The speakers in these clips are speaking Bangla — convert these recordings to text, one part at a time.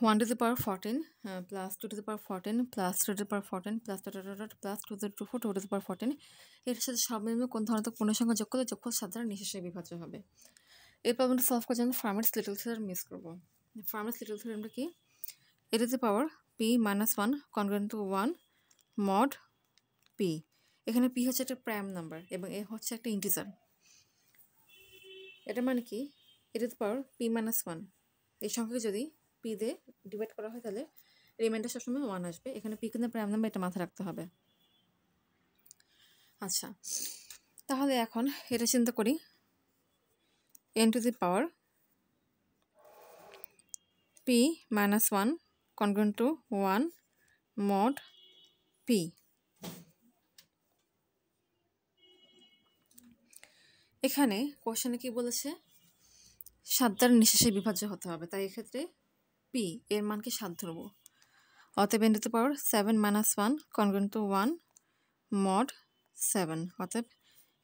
1 to the power 14 plus 2 to the power 14 plus 3 to the power 14 plus plus 2 to the 4 2 to the power 14 এর সাথে সর্বনিম্ন কোন ধনাত্মক পূর্ণসংখ্যা যোগ করলে যোগফল সাধারণ নিঃশেষে বিভাজ্য হবে। এই প্রবলেমটা সলভ করার জন্য ফার্মার্স লিটল থিওরেম মিস করবো। ফার্মার্স লিটল থিওরেমটা কি? A to the power p minus 1 congruent to 1 mod p। এখানে p হচ্ছে একটা প্রাইম নাম্বার এবং এ হচ্ছে একটা ইন্টিজার। এটা মানে কি? A to the power p minus 1 এই সংখ্যাকে যদি p দিয়ে ডিভাইড করা হয় তাহলে রিমাইন্ডার সবসময় 1 আসবে। এখানে p কিন্তু প্রাইম নাম্বার, এটা মাথায় রাখতে হবে। আচ্ছা, তাহলে এখন এটা চিন্তা করি n to the power p minus 1 congruent to 1 mod p। এখানে কোশ্চেনে কি বলেছে? 7 দ্বারা নিঃশেষে বিভাজ্য হতে হবে, তাই এক্ষেত্রে p এর মানকে 7 ধরব। অতএব n to the power 7 minus 1 congruent to 1 mod 7। অতএব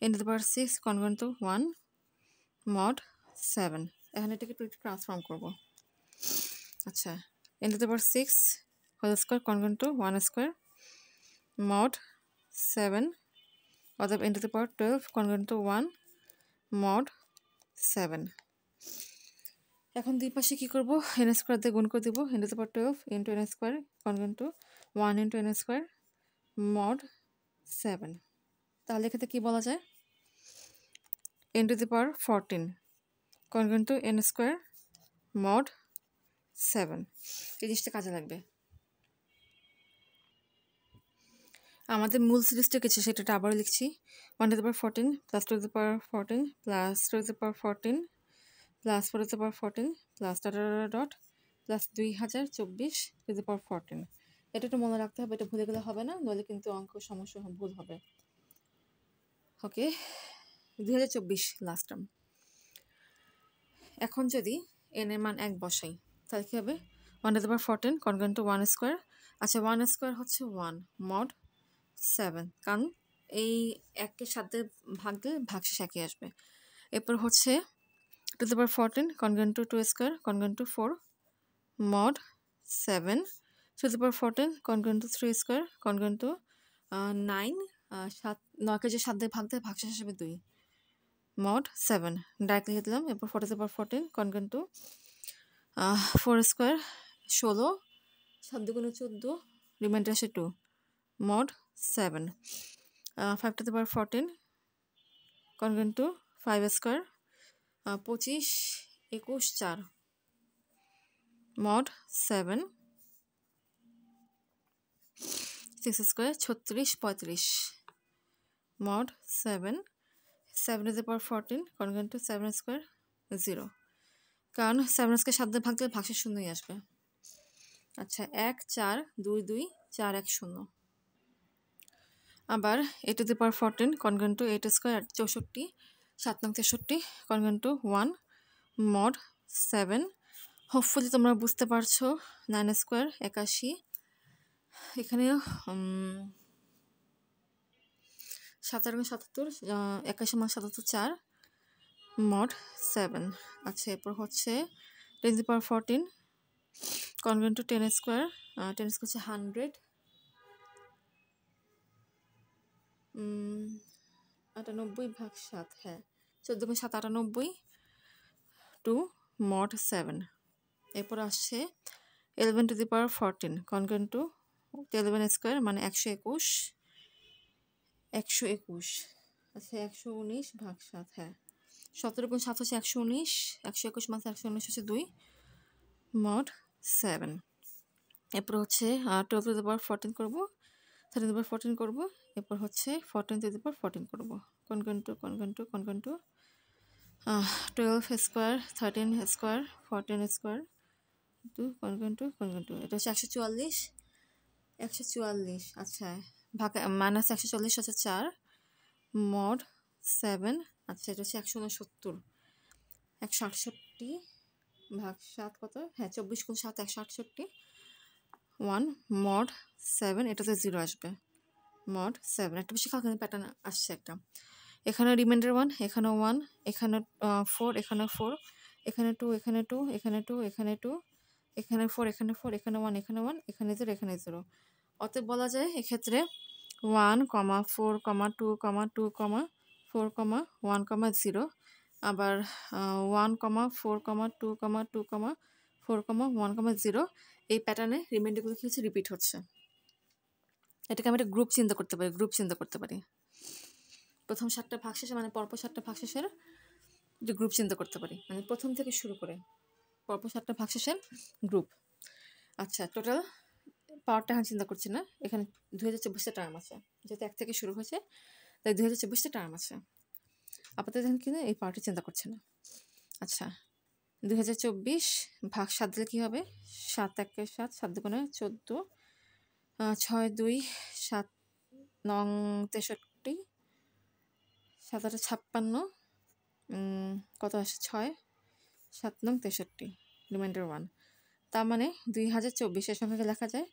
n to the power 6 congruent to 1 mod 7। এখানে এটাকে একটু ট্রান্সফর্ম করব। আচ্ছা, n to the power 6 whole square congruent to 1 square mod 7। অতএব n to the power 12 congruent to 1 mod 7। এখন দুই পাশে কি করব? n স্কয়ার দিয়ে গুণ করে দেব। n to the power 12 into n square congruent to 1 into n square mod 7। তাহলে এক্ষেত্রে কি বলা যায়? n to the power 14 congruent to n square mod 7। এই জিনিসটা কাজে লাগবে। আমাদের মূল সিরিজটা কিছু সেটা আবার লিখছি। 1 to the power 14 plus 2 to the power 14 plus 2 to the power 14 plus 4 to the power 14 plus dot plus 2024 to the power 14। এটা একটু মনে রাখতে হবে, এটা ভুলে গেলে হবে না, নইলে কিন্তু অঙ্ক সমস্যা ভুল হবে। ওকে, 2024 লাস্ট টার্ম। এখন যদি n এর মান 1 বসাই তাহলে কি হবে? 1 to the power 14 congruent to 1 square. আচ্ছা, 1 স্কয়ার হচ্ছে 1 mod 7, কারণ এই 1কে 7 দিয়ে ভাগ দিলে ভাগশেষ একই আসবে। এরপর হচ্ছে 2 to the power 14 congruent to 2 square congruent to 4 mod 7। 2 to the power 14 congruent to 3 square congruent to 9। 9কে যে 7 দিয়ে ভাগ দেয় ভাগশেষ হিসেবে 2 mod 7 ডাইরেক্ট লিখে দিলাম। এরপর 4 to the power 14 congruent to 4 square 16, 7 দুগুণে 14, রিমাইন্ডার আসে 2 mod 7। 5 to the power 14 congruent to 5 square 25, 21, 4 mod 7। 6 square 36, 35 mod 7। 7 to the power 14 congruent to 7 square 0, কারণ 7 স্কয়ার 7 দিয়ে ভাগ দিলে ভাগশেষ শূন্যই আসবে। আচ্ছা, 1 4 2 2 4 1 0। আবার 8 to the power 14 congruent to 8 square 64, 7 নং 63 congruent to 1 mod 7। হোপফুলি তোমরা বুঝতে পারছো। 9 স্কয়ার 81, এখানে 17 77, 81 মান 77 4 mod 7। আচ্ছা, এরপর হচ্ছে 10 to the power 14 congruent to 10 square 10 square হচ্ছে 100, 98 ভাগ 7, হ্যাঁ 14 গুণ 7 98 টু mod 7। এরপর আসছে 11 to the power 14 congruent to 11 square মানে 121, 121। আচ্ছা, 119 ভাগ 7, হ্যাঁ 17 গুণ 7 হচ্ছে 119, 121 মাত্র 119 হচ্ছে 2 mod 7। এরপর হচ্ছে 12 to the power 14 করবো, 13 to the power 14 করবো, এরপর হচ্ছে 14 to the power 14 করবো। congruent to 12 square 13 square 14 square to congruent to এটা হচ্ছে 144, 144। আচ্ছা, ভাগ মাইনাস 140 হচ্ছে 4 mod 7। আচ্ছা, এটা হচ্ছে 169, 168 ভাগ 7 কত? হ্যাঁ 24 গুণ 7 168 1 mod 7। এটাতে 0 আসবে mod 7। একটা বেশি খাওয়া প্যাটার্ন আসছে একটা। এখানে রিমাইন্ডার 1, এখানে 1, এখানে 4, এখানে 4, এখানে 2, এখানে 2, এখানে 2, এখানে 2, এখানে 4, এখানে 4, এখানে 1, এখানে 1, এখানে 0, এখানে 0। অতএব বলা যায় এক্ষেত্রে 1, 4, 2, 2, 4, 1, 0, আবার 1, 4, 2, 2, 4, 1, 0 এই প্যাটার্নে রিমাইন্ডারগুলো কি হচ্ছে রিপিট হচ্ছে। এটাকে আমি একটা গ্রুপ চিন্তা করতে পারি। প্রথম 7টা ভাগশেষে মানে পরপর 7টা ভাগশেষের যে গ্রুপ চিন্তা করতে পারি, মানে প্রথম থেকে শুরু করে পরপর 7টা ভাগশেষের গ্রুপ। আচ্ছা, টোটাল পাওয়ারটা এখন চিন্তা করছি না, এখানে 2024টা টার্ম আছে, যেহেতু 1 থেকে শুরু হয়েছে তাই 2024টা টার্ম আছে। আপাতত এখন কিন্তু এই পাওয়ারটা চিন্তা করছে না। আচ্ছা, 2024 ভাগ 7 দিলে কী হবে? 7 1 7, 7 2 14, 6 2 7 9 63, 7 8 56, কত আসে? 6 7 9 63, রিমাইন্ডার 1। তার মানে 2024 এর সংখ্যাকে লেখা যায়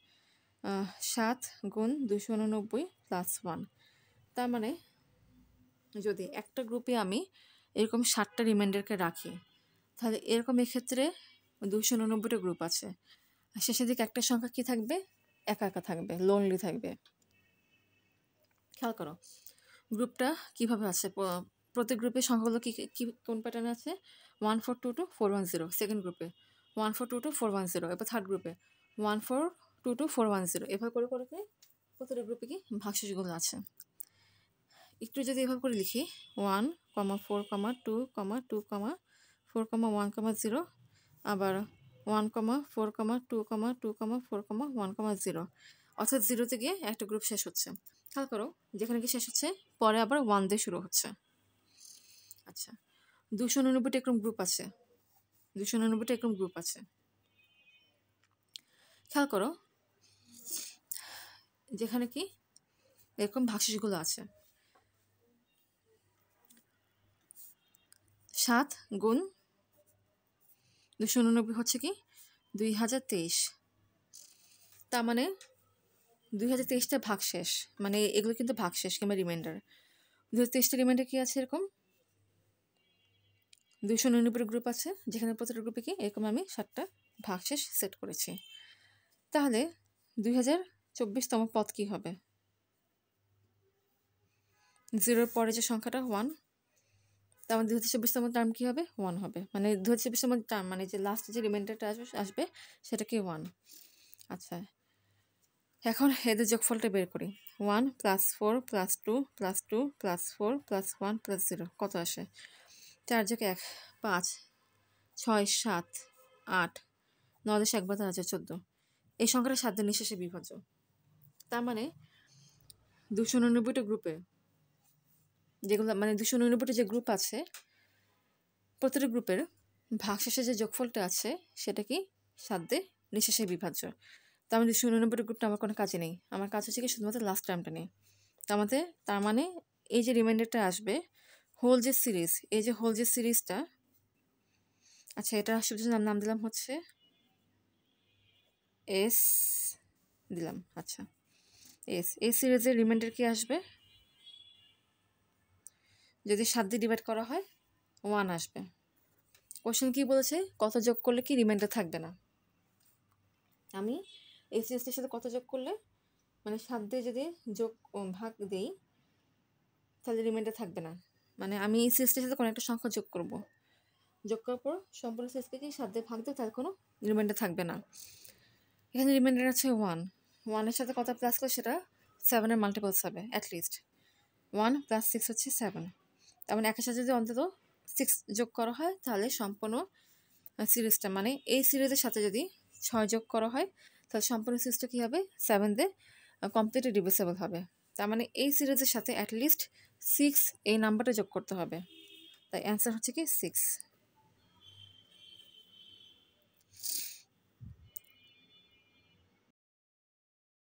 7 গুণ 289 প্লাস 1। তার মানে যদি একটা গ্রুপে আমি এরকম 7টা রিমাইন্ডারকে রাখি, তাহলে এরকম এক্ষেত্রে 289টা গ্রুপ আছে। আর শেষের দিকে একটা সংখ্যা কী থাকবে? একা একা থাকবে, লোনলি থাকবে। খেয়াল করো গ্রুপটা কীভাবে আছে, প্রতি গ্রুপের সংখ্যাগুলো কী কোন প্যাটার্নে আছে? 1 4 2 2 4 1 0 সেকেন্ড গ্রুপে, 1 4 2 2 4 1 0, এবার থার্ড গ্রুপে 1 4 2 2 4 1 0। এভাবে করে করে প্রতিটা গ্রুপে কি ভাগশেষগুলো আছে। একটু যদি এভাবে করে লিখি 1, 4, 2, 2, 4, 1, 0, আবার 1, 4, 2, 2, 4, 1, 0, অর্থাৎ 0 গিয়ে একটা গ্রুপ শেষ হচ্ছে। খেয়াল করো যেখানে কি শেষ হচ্ছে পরে আবার 1 দিয়ে শুরু হচ্ছে। আচ্ছা, 289টা এরকম গ্রুপ আছে, 289টা এরকম গ্রুপ আছে। খেয়াল করো যেখানে কি এরকম ভাগশেষগুলো আছে। 7 গুণ 289 হচ্ছে কি 2023। তার মানে 2023টা ভাগশেষ, মানে এগুলো কিন্তু ভাগশেষ কিংবা রিমাইন্ডার। 2023টা রিমাইন্ডার কি আছে? এরকম 289 গ্রুপ আছে, যেখানে প্রতিটা গ্রুপে কি এরকম আমি 7টা ভাগশেষ সেট করেছি। তাহলে 2024তম পদ কি হবে? 0-র পরে যে সংখ্যাটা 1, তার মানে 2024তম টার্ম কী হবে? 1 হবে। মানে 2024তম টার্ম মানে যে লাস্ট যে রিমাইন্ডারটা আসবে সেটা কি 1। আচ্ছা, এখন এদের যোগফলটা বের করি। 1 + 4 + 2 + 2 + 4 + 1 + 0 কত আসে? 4 যোগ 1 5, 6 7 8, 9 10 1 12 আছে 14। এই সংখ্যাটা 7 দিয়ে নিঃশেষে বিভাজ্য। তার মানে 289টা গ্রুপে যেগুলো মানে 289টা যে গ্রুপ আছে প্রতিটা গ্রুপের ভাগশেষে যে যোগফলটা আছে সেটা কি 7 দিয়ে নিঃশেষে বিভাজ্য। তার মানে 289 গ্রুপটা আমার কোনো কাজে নেই, আমার কাজ হচ্ছে কি শুধুমাত্র লাস্ট টার্মটা নেই। তার মানে এই যে রিমাইন্ডারটা আসবে হোল যে সিরিজ, এই যে হোল যে সিরিজটা, আচ্ছা এটা শুধু নাম দিলাম হচ্ছে এস দিলাম। আচ্ছা এই সিরিজের রিমাইন্ডার কি আসবে? যদি 7 দিয়ে ডিভাইড করা হয় 1 আসবে। কোশ্চেন কি বলেছে? কত যোগ করলে কি রিমাইন্ডার থাকবে না। আমি এই সিরিজটির সাথে কত যোগ করলে, মানে 7 দিয়ে যদি ভাগ দেই তাহলে রিমাইন্ডার থাকবে না। মানে আমি এই সিরিজটির সাথে কোনো একটা সংখ্যা যোগ করার পর সম্পূর্ণ সিরিজকে কি 7 দিয়ে ভাগ দেব, তার কোনো রিমাইন্ডার থাকবে না। এখানে রিমাইন্ডার আছে 1, 1-এর সাথে কত প্লাস করে সেটা 7-এর মাল্টিপলস হবে অ্যাটলিস্ট। 1 + 6 হচ্ছে 7। তার মানে একের সাথে যদি অন্তত 6 যোগ করা হয় তাহলে সম্পূর্ণ সিরিজটা, মানে এই সিরিজের সাথে যদি 6 যোগ করা হয় তাহলে সম্পূর্ণ সিরিজটা কী হবে? 7 দিয়ে কমপ্লিটলি ডিভিসেবল হবে। তার মানে এই সিরিজের সাথে অ্যাটলিস্ট 6 এই নাম্বারটা যোগ করতে হবে। তাই অ্যান্সার হচ্ছে কি 6।